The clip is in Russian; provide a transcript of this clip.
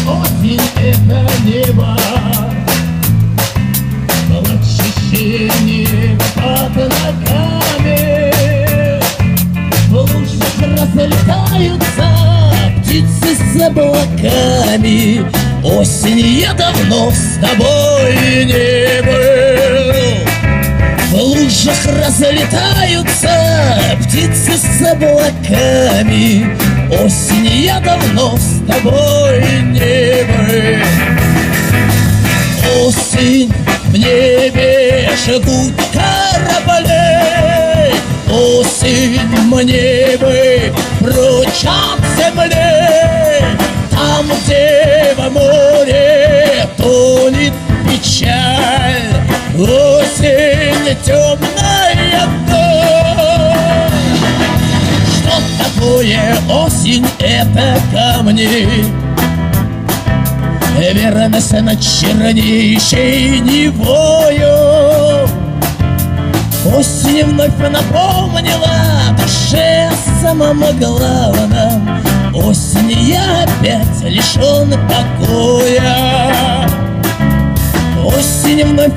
Осень — это небо, ощущение под ногами. В лужах разлетаются птицы с облаками. Осень, я давно с тобой не был. В лужах разлетаются птицы с облаками. Осень, я давно с тобой не был. Осень, в небе жгут корабли. Осень, мне бы прочь от земли. Там, где в море тонет печаль. Осень, темная ночь. Что такое осень? Это камни. Верность над чернейшей Невою. Осень вновь напомнила душе о самом главном. Осень, я опять лишен покоя. Осень вновь